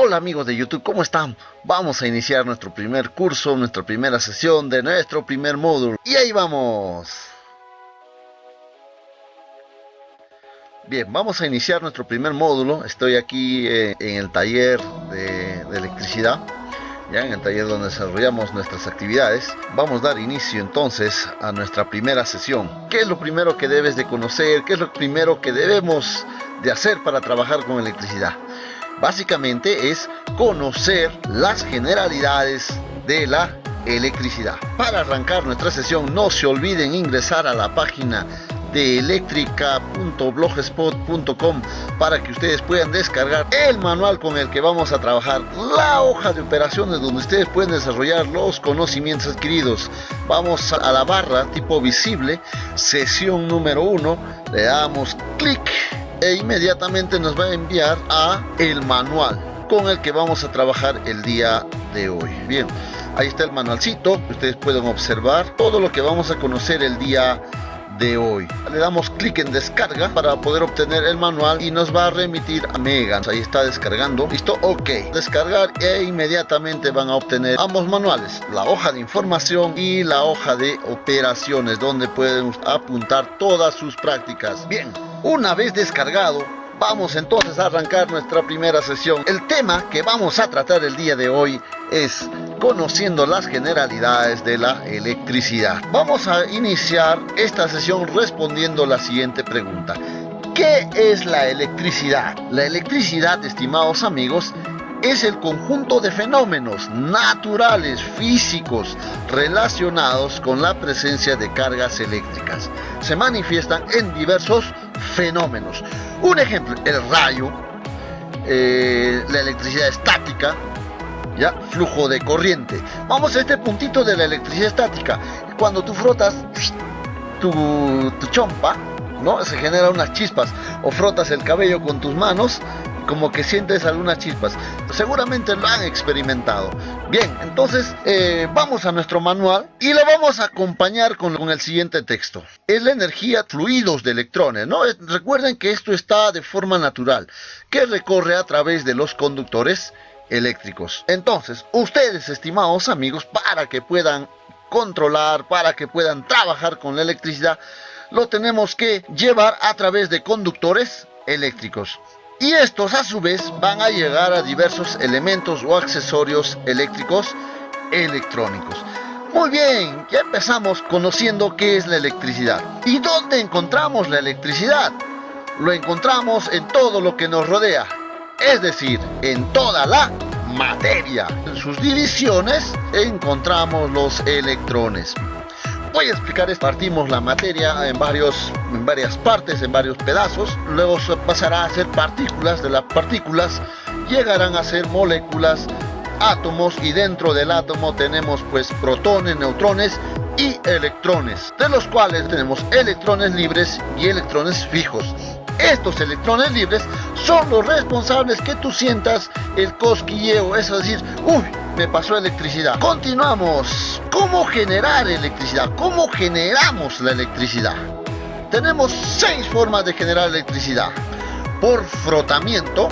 Hola amigos de YouTube, ¿cómo están? Vamos a iniciar nuestro primer curso, nuestra primera sesión de nuestro primer módulo. Y ahí vamos. Bien, vamos a iniciar nuestro primer módulo. Estoy aquí en el taller de electricidad, ya en el taller donde desarrollamos nuestras actividades. Vamos a dar inicio entonces a nuestra primera sesión. ¿Qué es lo primero que debes de conocer? ¿Qué es lo primero que debemos de hacer para trabajar con electricidad? Básicamente es conocer las generalidades de la electricidad. Para arrancar nuestra sesión, no se olviden ingresar a la página de electrica.blogspot.com para que ustedes puedan descargar el manual con el que vamos a trabajar, la hoja de operaciones donde ustedes pueden desarrollar los conocimientos adquiridos. Vamos a la barra tipo visible, sesión número 1, le damos clic e inmediatamente nos va a enviar a el manual con el que vamos a trabajar el día de hoy. Bien, ahí está el manualcito. Ustedes pueden observar todo lo que vamos a conocer el día de hoy. Le damos clic en descarga para poder obtener el manual y nos va a remitir a Mega. Ahí está descargando. Listo, ok. Descargar e inmediatamente van a obtener ambos manuales, la hoja de información y la hoja de operaciones, donde pueden apuntar todas sus prácticas. Bien, una vez descargado, vamos entonces a arrancar nuestra primera sesión. El tema que vamos a tratar el día de hoy es conociendo las generalidades de la electricidad. Vamos a iniciar esta sesión respondiendo la siguiente pregunta. ¿Qué es la electricidad? La electricidad, estimados amigos, es el conjunto de fenómenos naturales, físicos, relacionados con la presencia de cargas eléctricas. Se manifiestan en diversos fenómenos. Un ejemplo, el rayo, la electricidad estática, ya, flujo de corriente. Vamos a este puntito de la electricidad estática. Cuando tú frotas tu chompa, ¿no? Se generan unas chispas, o frotas el cabello con tus manos, como que sientes algunas chispas. Seguramente lo han experimentado. Bien, entonces vamos a nuestro manual y lo vamos a acompañar con el siguiente texto. Es la energía, fluidos de electrones, ¿no? Recuerden que esto está de forma natural, que recorre a través de los conductores eléctricos. Entonces, ustedes, estimados amigos, para que puedan controlar, para que puedan trabajar con la electricidad, lo tenemos que llevar a través de conductores eléctricos. Y estos a su vez van a llegar a diversos elementos o accesorios eléctricos electrónicos. Muy bien, ya empezamos conociendo qué es la electricidad. ¿Y dónde encontramos la electricidad? Lo encontramos en todo lo que nos rodea, es decir, en toda la materia. En sus divisiones encontramos los electrones. Voy a explicar esto. Partimos la materia en varias partes, en varios pedazos. Luego se pasará a ser partículas. De las partículas llegarán a ser moléculas, átomos, y dentro del átomo tenemos pues protones, neutrones y electrones, de los cuales tenemos electrones libres y electrones fijos. Estos electrones libres son los responsables que tú sientas el cosquilleo, es decir, uy, me pasó electricidad. Continuamos. ¿Cómo generar electricidad? ¿Cómo generamos la electricidad? Tenemos 6 formas de generar electricidad. Por frotamiento,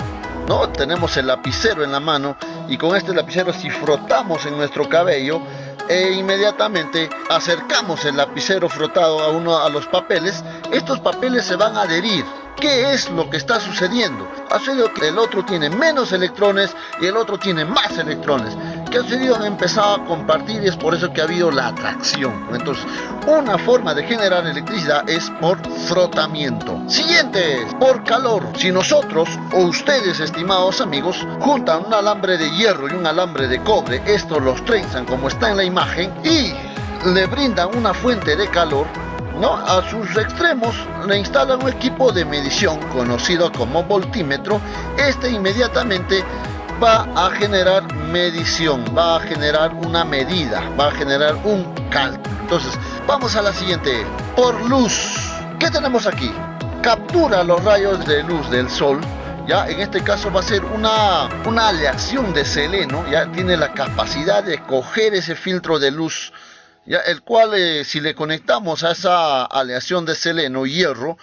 ¿no? Tenemos el lapicero en la mano y con este lapicero, si frotamos en nuestro cabello e inmediatamente acercamos el lapicero frotado a los papeles, estos papeles se van a adherir. ¿Qué es lo que está sucediendo? Ha sucedido que el otro tiene menos electrones y el otro tiene más electrones. ¿Qué ha sucedido? Han empezado a compartir y es por eso que ha habido la atracción. Entonces, una forma de generar electricidad es por frotamiento. Siguiente, por calor. Si nosotros o ustedes, estimados amigos, juntan un alambre de hierro y un alambre de cobre, estos los trenzan como está en la imagen y le brindan una fuente de calor, ¿no? A sus extremos le instalan un equipo de medición conocido como voltímetro. Este inmediatamente va a generar medición, va a generar una medida, va a generar un cálculo. Entonces, vamos a la siguiente. Por luz. ¿Qué tenemos aquí? Captura los rayos de luz del sol. Ya, en este caso va a ser una aleación de seleno. Ya tiene la capacidad de coger ese filtro de luz, ya, el cual si le conectamos a esa aleación de seleno, hierro,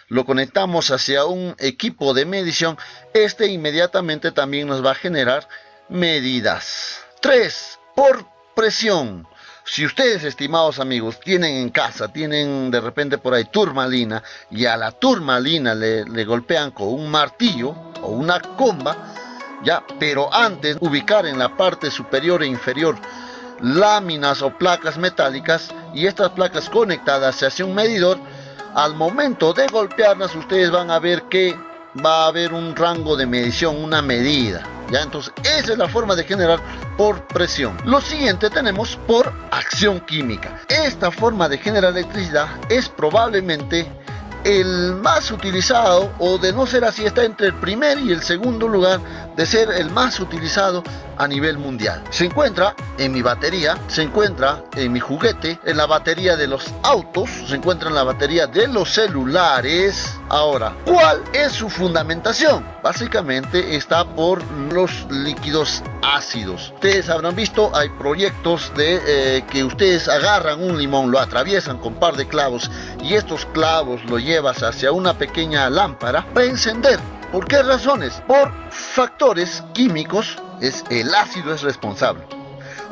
lo conectamos hacia un equipo de medición, este inmediatamente también nos va a generar medidas. 3. Por presión. Si ustedes, estimados amigos, tienen en casa, tienen de repente por ahí turmalina, y a la turmalina le golpean con un martillo o una comba, ya, pero antes ubicar en la parte superior e inferior láminas o placas metálicas, y estas placas conectadas se hace un medidor. Al momento de golpearlas, ustedes van a ver que va a haber un rango de medición, una medida. ¿Ya? Entonces, esa es la forma de generar por presión. Lo siguiente tenemos por acción química. Esta forma de generar electricidad es probablemente el más utilizado, o de no ser así, está entre el primer y el segundo lugar de ser el más utilizado a nivel mundial. Se encuentra en mi batería, se encuentra en mi juguete, en la batería de los autos, se encuentra en la batería de los celulares. Ahora, ¿cuál es su fundamentación? Básicamente está por los líquidos ácidos. Ustedes habrán visto, hay proyectos de que ustedes agarran un limón, lo atraviesan con un par de clavos, y estos clavos lo llevas hacia una pequeña lámpara para encender. ¿Por qué razones? Por factores químicos. El ácido es responsable.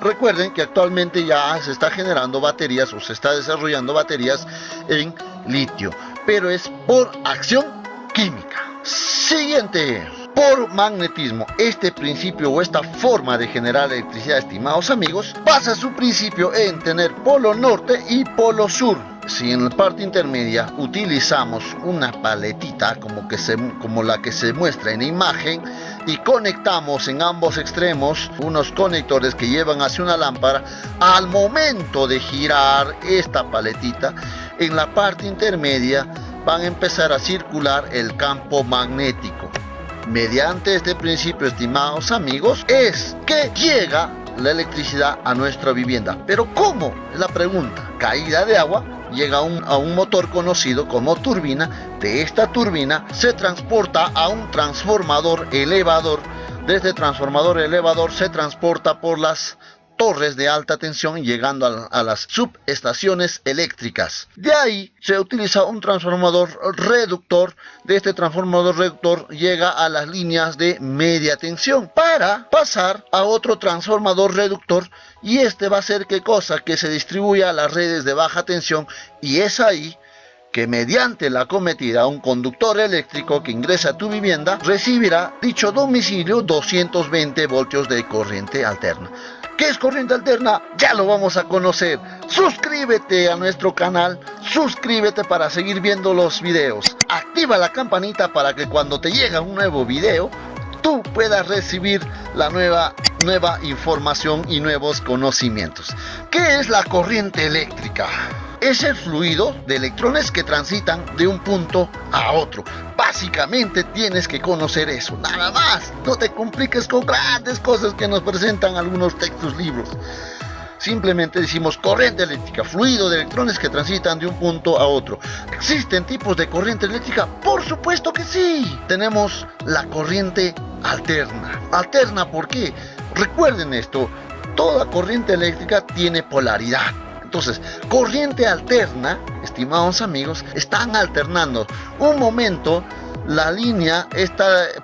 Recuerden que actualmente ya se está generando baterías, o se está desarrollando baterías en litio, pero es por acción química. Siguiente, por magnetismo. Este principio o esta forma de generar electricidad, estimados amigos, basa su principio en tener polo norte y polo sur. Si en la parte intermedia utilizamos una paletita como la que se muestra en la imagen, y conectamos en ambos extremos unos conectores que llevan hacia una lámpara, al momento de girar esta paletita, en la parte intermedia van a empezar a circular el campo magnético. Mediante este principio, estimados amigos, es que llega la electricidad a nuestra vivienda. ¿Pero cómo? Es la pregunta. Caída de agua, llega a un motor conocido como turbina. De esta turbina se transporta a un transformador elevador. Desde transformador elevador se transporta por las torres de alta tensión, llegando a las subestaciones eléctricas. De ahí se utiliza un transformador reductor. De este transformador reductor llega a las líneas de media tensión para pasar a otro transformador reductor, y este va a hacer ¿qué cosa? Que se distribuya a las redes de baja tensión, y es ahí que mediante la acometida un conductor eléctrico que ingresa a tu vivienda recibirá dicho domicilio 220 voltios de corriente alterna. ¿Qué es corriente alterna? Ya lo vamos a conocer. Suscríbete a nuestro canal, suscríbete para seguir viendo los videos. Activa la campanita para que cuando te llegue un nuevo video, tú puedas recibir la nueva información y nuevos conocimientos. ¿Qué es la corriente eléctrica? Es el fluido de electrones que transitan de un punto a otro. Básicamente tienes que conocer eso, nada más. No te compliques con grandes cosas que nos presentan algunos textos, libros. Simplemente decimos corriente eléctrica, fluido de electrones que transitan de un punto a otro. ¿Existen tipos de corriente eléctrica? Por supuesto que sí. Tenemos la corriente alterna. Alterna, ¿por qué? Recuerden esto, toda corriente eléctrica tiene polaridad. Entonces, corriente alterna, estimados amigos, están alternando. Un momento, la línea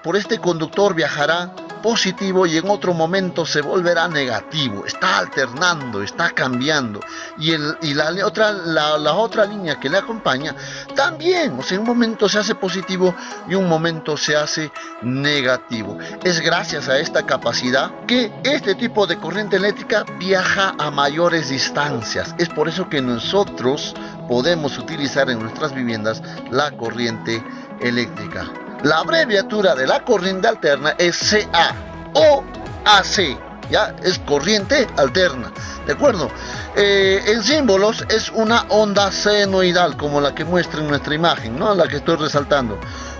por este conductor viajará positivo, y en otro momento se volverá negativo. Está alternando, está cambiando. Y la otra línea que le acompaña también, o sea, en un momento se hace positivo y un momento se hace negativo. Es gracias a esta capacidad que este tipo de corriente eléctrica viaja a mayores distancias. Es por eso que nosotros podemos utilizar en nuestras viviendas la corriente eléctrica. La abreviatura de la corriente alterna es CA o AC, ya es corriente alterna, ¿de acuerdo? En símbolos es una onda senoidal, como la que muestra en nuestra imagen, ¿no? La que estoy resaltando.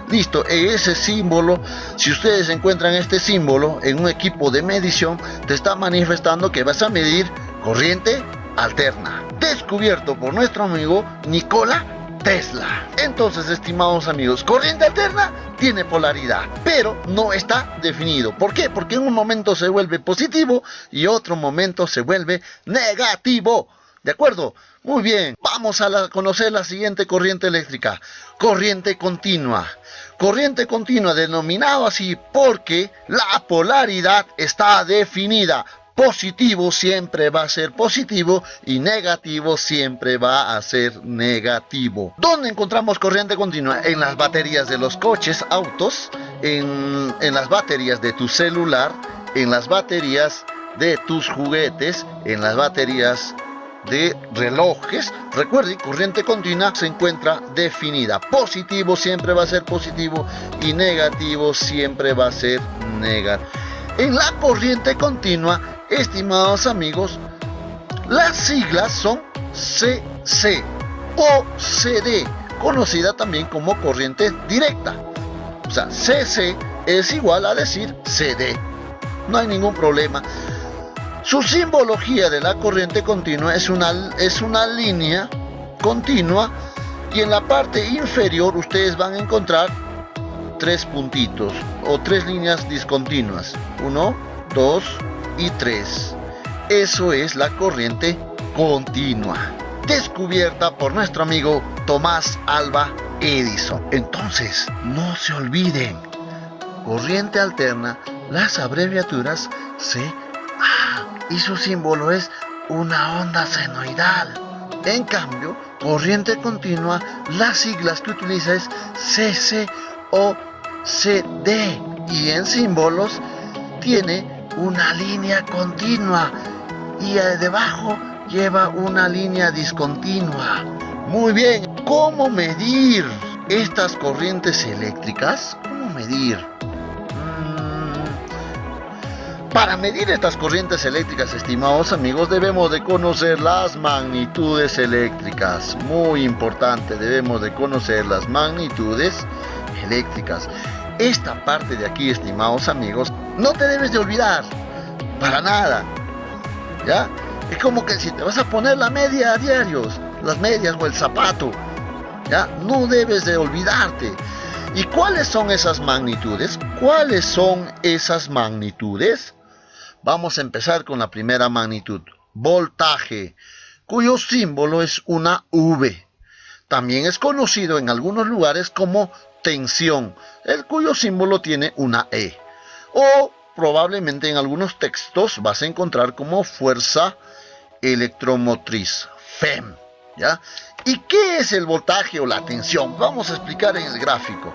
Listo, ese símbolo, si ustedes encuentran este símbolo en un equipo de medición, te está manifestando que vas a medir corriente alterna, descubierto por nuestro amigo Nikola Tesla. Entonces, estimados amigos, corriente alterna tiene polaridad, pero no está definido. ¿Por qué? Porque en un momento se vuelve positivo y otro momento se vuelve negativo. ¿De acuerdo? Muy bien, vamos a conocer la siguiente corriente eléctrica. Corriente continua. Corriente continua, denominado así porque la polaridad está definida. Positivo siempre va a ser positivo y negativo siempre va a ser negativo. ¿Dónde encontramos corriente continua? En las baterías de los coches, autos, en las baterías de tu celular, en las baterías de tus juguetes, en las baterías de relojes. Recuerden, corriente continua se encuentra definida. Positivo siempre va a ser positivo y negativo siempre va a ser negativo. En la corriente continua, estimados amigos, las siglas son CC o CD, conocida también como corriente directa. O sea, CC es igual a decir CD. No hay ningún problema. Su simbología de la corriente continua es una línea continua y en la parte inferior ustedes van a encontrar 3 puntitos o 3 líneas discontinuas. 1, 2 y 3. Eso es la corriente continua, descubierta por nuestro amigo Tomás Alva Edison. Entonces, no se olviden, corriente alterna, las abreviaturas CA y su símbolo es una onda senoidal. En cambio, corriente continua, las siglas que utiliza es CC o CD y en símbolos tiene una línea continua y debajo lleva una línea discontinua. Muy bien, ¿cómo medir estas corrientes eléctricas? ¿Cómo medir? Para medir estas corrientes eléctricas, estimados amigos, debemos de conocer las magnitudes eléctricas. Muy importante, debemos de conocer las magnitudes eléctricas. Esta parte de aquí, estimados amigos, no te debes de olvidar, para nada, ¿ya? Es como que si te vas a poner la media a diarios, las medias o el zapato, ¿ya? No debes de olvidarte. ¿Y cuáles son esas magnitudes? ¿Cuáles son esas magnitudes? Vamos a empezar con la primera magnitud, voltaje, cuyo símbolo es una V. También es conocido en algunos lugares como tensión, el cuyo símbolo tiene una E. O probablemente en algunos textos vas a encontrar como fuerza electromotriz, FEM, ¿ya? ¿Y qué es el voltaje o la tensión? Vamos a explicar en el gráfico.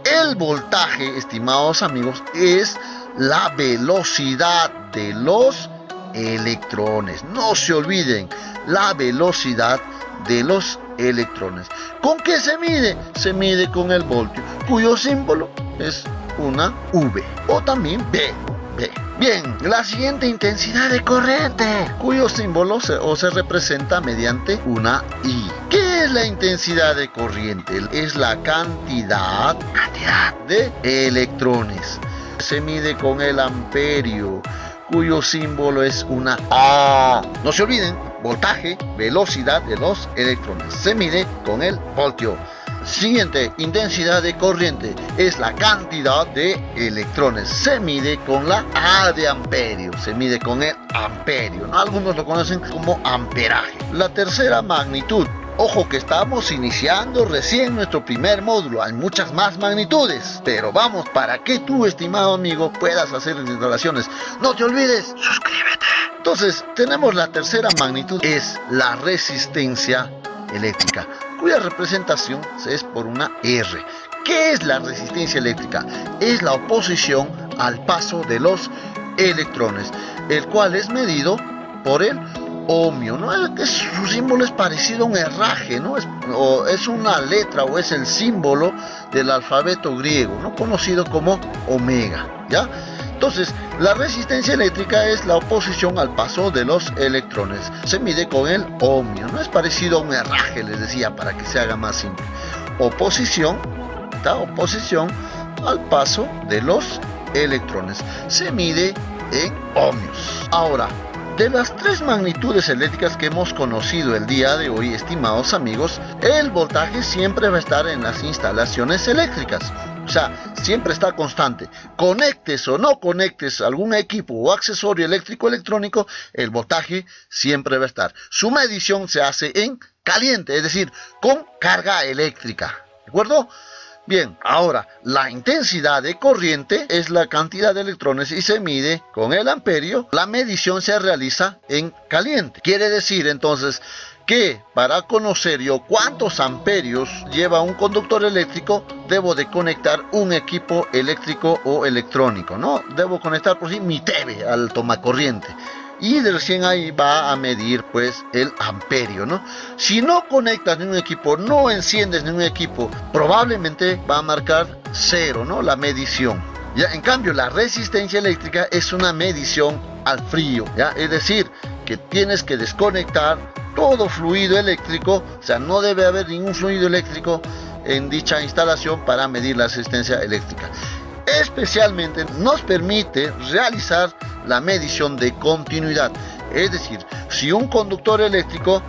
El voltaje, estimados amigos, es la velocidad de los electrones. No se olviden, la velocidad de los electrones. ¿Con qué se mide? Se mide con el voltio, cuyo símbolo es una V o también B. Bien, la siguiente, intensidad de corriente, cuyo símbolo se representa mediante una I. ¿Qué es la intensidad de corriente? Es la cantidad de electrones. Se mide con el amperio, cuyo símbolo es una A. No se olviden, voltaje, velocidad de los electrones. Se mide con el voltio. Siguiente, intensidad de corriente, es la cantidad de electrones. Se mide con la A de amperio, se mide con el amperio, ¿no? Algunos lo conocen como amperaje. La tercera magnitud, ojo que estamos iniciando recién nuestro primer módulo, hay muchas más magnitudes, pero vamos, para que tú, estimado amigo, puedas hacer las instalaciones, no te olvides, suscríbete. Entonces, tenemos la tercera magnitud, es la resistencia eléctrica, cuya representación es por una R. ¿Qué es la resistencia eléctrica? Es la oposición al paso de los electrones, el cual es medido por el ohmio, ¿no? Su símbolo es parecido a un herraje, ¿no? Es una letra o es el símbolo del alfabeto griego, ¿no? Conocido como omega, ¿ya? Entonces, la resistencia eléctrica es la oposición al paso de los electrones. Se mide con el ohmio, ¿no? Es parecido a un herraje, les decía, para que se haga más simple. Oposición al paso de los electrones. Se mide en ohmios. Ahora, de las 3 magnitudes eléctricas que hemos conocido el día de hoy, estimados amigos, el voltaje siempre va a estar en las instalaciones eléctricas. O sea, siempre está constante. Conectes o no conectes algún equipo o accesorio eléctrico electrónico, el voltaje siempre va a estar. Su medición se hace en caliente, es decir, con carga eléctrica. ¿De acuerdo? Bien, ahora, la intensidad de corriente es la cantidad de electrones y se mide con el amperio. La medición se realiza en caliente. Quiere decir entonces que para conocer yo cuántos amperios lleva un conductor eléctrico, debo de conectar un equipo eléctrico o electrónico, ¿no? Debo conectar por sí mi TV al tomacorriente. Y de recién ahí va a medir pues el amperio, ¿no? Si no conectas ningún equipo, no enciendes ningún equipo, probablemente va a marcar 0, ¿no? La medición. Ya, en cambio, la resistencia eléctrica es una medición al frío, ¿ya? Es decir, que tienes que desconectar todo fluido eléctrico, o sea, no debe haber ningún fluido eléctrico en dicha instalación para medir la resistencia eléctrica. Especialmente nos permite realizar la medición de continuidad, es decir, si un conductor eléctrico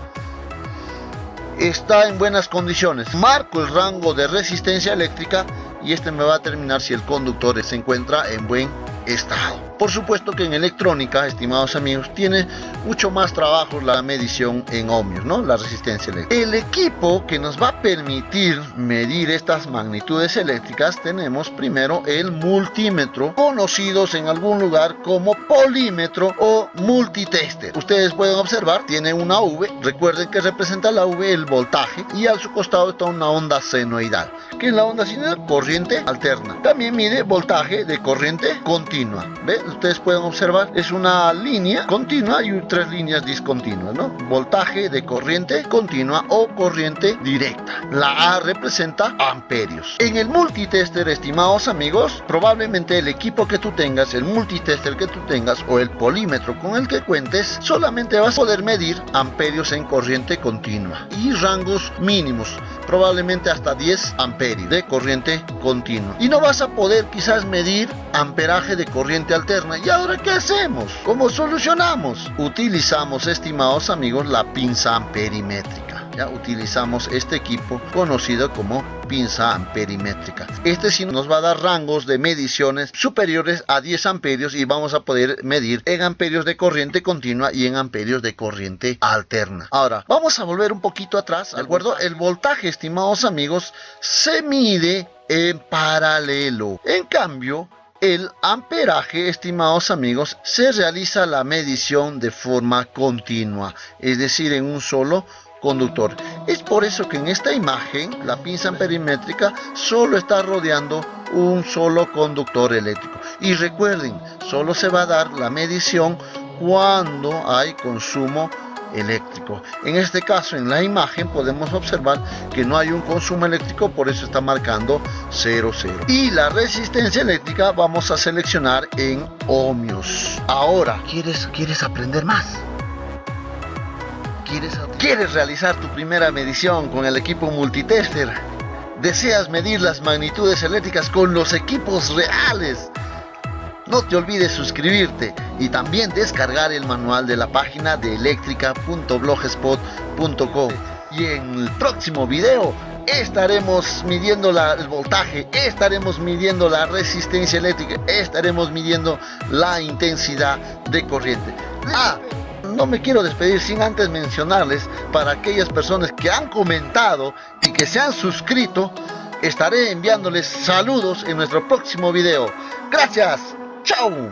está en buenas condiciones, marco el rango de resistencia eléctrica y este me va a determinar si el conductor se encuentra en buen estado. Por supuesto que en electrónica, estimados amigos, tiene mucho más trabajo la medición en ohmios, ¿no? La resistencia eléctrica. El equipo que nos va a permitir medir estas magnitudes eléctricas, tenemos primero el multímetro, conocidos en algún lugar como polímetro o multitester. Ustedes pueden observar, tiene una V, recuerden que representa la V el voltaje, y a su costado está una onda senoidal, que es la onda senoidal, corriente alterna. También mide voltaje de corriente continua. ¿Ven? Ustedes pueden observar, es una línea continua y 3 líneas discontinuas, ¿no? Voltaje de corriente continua o corriente directa. La A representa amperios. En el multitester, estimados amigos, probablemente el equipo que tú tengas, el multitester que tú tengas o el polímetro con el que cuentes, solamente vas a poder medir amperios en corriente continua y rangos mínimos, probablemente hasta 10 amperios de corriente continua. Y no vas a poder quizás medir amperaje de corriente alterna. ¿Y ahora qué hacemos? ¿Cómo solucionamos? Utilizamos, estimados amigos, la pinza amperimétrica. Ya utilizamos este equipo conocido como pinza amperimétrica. Este sí nos va a dar rangos de mediciones superiores a 10 amperios y vamos a poder medir en amperios de corriente continua y en amperios de corriente alterna. Ahora, vamos a volver un poquito atrás, ¿de acuerdo? El voltaje, estimados amigos, se mide en paralelo. En cambio, el amperaje, estimados amigos, se realiza la medición de forma continua, es decir, en un solo conductor. Es por eso que en esta imagen la pinza amperimétrica solo está rodeando un solo conductor eléctrico. Y recuerden, solo se va a dar la medición cuando hay consumo eléctrico. En este caso, en la imagen podemos observar que no hay un consumo eléctrico, por eso está marcando 0,0. Y la resistencia eléctrica vamos a seleccionar en ohmios. Ahora, ¿quieres aprender más? ¿Quieres realizar tu primera medición con el equipo multitester? ¿Deseas medir las magnitudes eléctricas con los equipos reales? No te olvides suscribirte y también descargar el manual de la página de electrica.blogspot.com. Y en el próximo video estaremos midiendo el voltaje, estaremos midiendo la resistencia eléctrica, estaremos midiendo la intensidad de corriente. No me quiero despedir sin antes mencionarles, para aquellas personas que han comentado y que se han suscrito, estaré enviándoles saludos en nuestro próximo video. Gracias. ¡Chao!